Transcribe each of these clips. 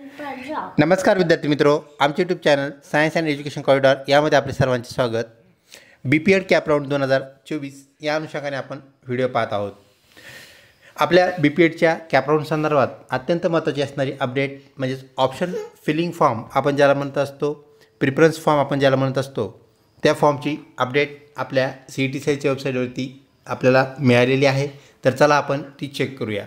नमस्कार विद्यार्थी मित्रों, आमचे YouTube channel science and education corridor यामध्ये आपले सर्वांचे स्वागत। BPED कॅप राऊंड 2024 या अनुषंगाने आपण व्हिडिओ पाहत आहोत। आपल्या BPEDच्या कॅप राऊंड संदर्भात अत्यंत महत्त्वाची असणारी अपडेट म्हणजे ऑप्शन फिलिंग फॉर्म आपण ज्याला म्हणत असतो, प्रिफरन्स फॉर्म आपण ज्याला म्हणत असतो, त्या फॉर्मची अपडेट आपल्या CET-च्या वेबसाईटवरती आपल्याला मिळालेली आहे। तर चला आपण ती चेक करूया।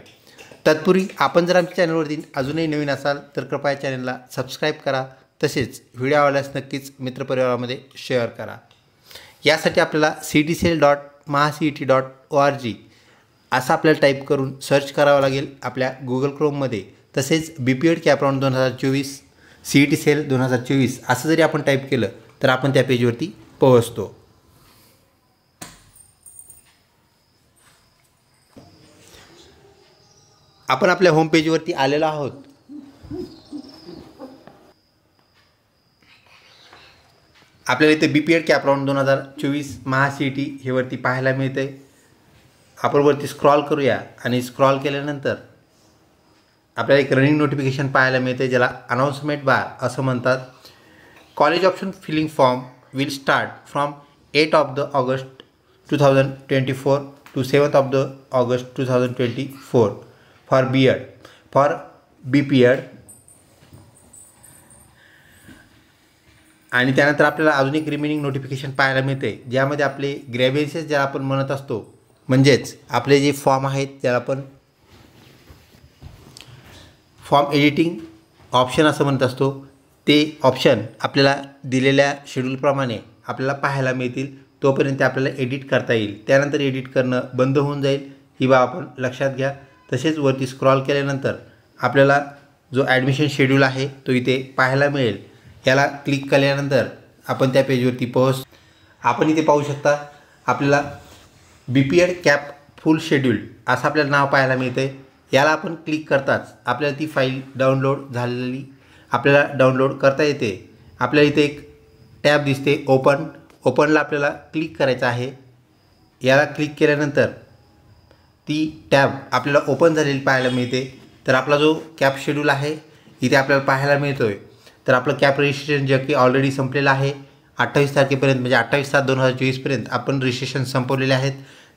तत्पूर्वी आपण जर आमच्या चॅनलवरती अजूनही नवीन असाल तर कृपया चॅनलला सबस्क्राईब करा, तसेच व्हिडिओ आवडल्यास नक्कीच मित्रपरिवारामध्ये शेअर करा। यासाठी आपल्याला cetcell.mahacet.org असं आपल्याला टाईप करून सर्च करावं लागेल आपल्या गुगल क्रोममध्ये। तसेच BPED कॅप राऊंड 2024 CET-सेल 2024 असं जरी आपण टाईप केलं तर आपण त्या पेजवरती पोहोचतो। आपण आपल्या होम पेजवरती आलेलो आहोत। आपल्याला इथे BPED कॅप राऊंड 2024 महाCET हे वरती पाहायला मिळते। आपण वरती स्क्रॉल करूया आणि स्क्रॉल केल्यानंतर आपल्याला एक रनिंग नोटिफिकेशन पाहायला मिळते, ज्याला अनाउन्समेंट बार असं म्हणतात। College option filling form will start from 8 August 2024 to 7 August 2024 for BPED। आणि त्यानंतर आपल्याला अजून एक रिमेनिंग नोटिफिकेशन पाहायला मिळते, ज्यामध्ये आपले ग्रॅव्हिएशन्स ज्याला आपण म्हणत असतो, म्हणजेच आपले जे फॉर्म आहेत त्याला आपण फॉर्म एडिटिंग ऑप्शन असं म्हणत असतो, ते ऑप्शन आपल्याला दिलेल्या शेड्यूलप्रमाणे आपल्याला पाहायला मिळतील। तोपर्यंत आपल्याला एडिट करता येईल, त्यानंतर एडिट करणं बंद होऊन जाईल, ही बाब आपण लक्षात घ्या। तसेच वरती स्क्रॉल केल्यानंतर आपल्याला जो ॲडमिशन शेड्यूल आहे तो इथे पाहायला मिळेल। याला क्लिक केल्यानंतर आपण त्या पेजवरती आपण इथे पाहू शकता आपल्याला BPED कॅप फुल शेड्यूल असं आपल्याला नाव पाहायला मिळते। याला आपण क्लिक करताच आपल्याला ती फाईल डाउनलोड झालेली आपल्याला डाउनलोड करता येते। आपल्याला इथे एक टॅब दिसते ओपनला आपल्याला क्लिक करायचं आहे। याला क्लिक केल्यानंतर ती टॅब आपल्याला ओपन झालेली पाहायला मिळते। तर आपला जो कॅप शेड्यूल आहे इथे आपल्याला पाहायला मिळतोय। तर आपलं कॅप रजिस्ट्रेशन जे की ऑलरेडी संपलेलं आहे, 28 तारखेपर्यंत म्हणजे 28/7/2024 पर्यंत आपण रजिस्ट्रेशन संपवलेले आहेत।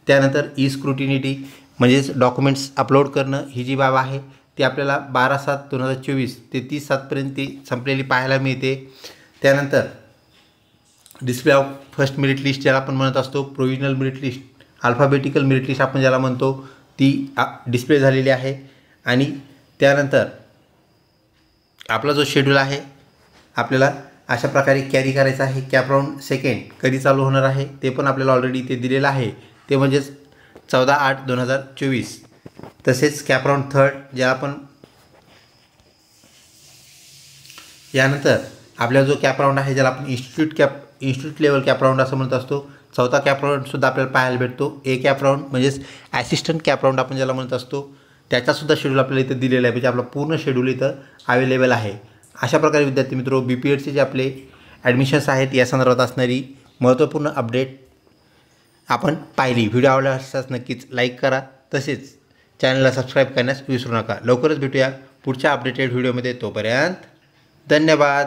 त्यानंतर स्क्रुटिनिटी म्हणजेच डॉक्युमेंट्स अपलोड करणं ही जी बाब आहे ती आपल्याला 12/7/2024 ते 30/7 पर्यंत ती संपलेली पाहायला मिळते। त्यानंतर display of first merit list ज्याला आपण म्हणत असतो, provisional merit list, alphabetical merit list आपण ज्याला म्हणतो, ती डिस्प्ले झालेली आहे। आणि त्यानंतर आपला जो शेड्यूल आहे आपल्याला अशा प्रकारे कॅरी करायचा आहे। कॅप राऊंड सेकंड कधी चालू होणार आहे ते पण आपल्याला ऑलरेडी ते दिलेलं आहे, ते म्हणजेच 14/8/2024। तसेच कॅप राऊंड थर्ड ज्याला आपण यानंतर आपला जो कॅप राऊंड आहे ज्याला आपण इन्स्टिट्यूट लेवल कॅप राऊंड असं म्हणत असतो, चौथा कॅप राऊंडसुद्धा आपल्याला पाहायला भेटतो। ए कॅप राऊंड म्हणजेच ॲसिस्टंट कॅप राऊंड आपण ज्याला म्हणत असतो, त्याचासुद्धा शेड्यूल आपल्याला इथं दिलेला आहे, म्हणजे आपला पूर्ण शेड्यूल इथं अवेलेबल आहे। अशा प्रकारे विद्यार्थी मित्रो BPEDचे जे आपले ॲडमिशन्स आहेत या संदर्भात असणारी महत्त्वपूर्ण अपडेट आपण पाहिली। व्हिडिओ आवडला असल्यास नक्कीच लाईक करा, तसेच चॅनलला सबस्क्राईब करण्यास विसरू नका। लवकरच भेटूया पुढच्या अपडेटेड व्हिडिओमध्ये, तोपर्यंत धन्यवाद।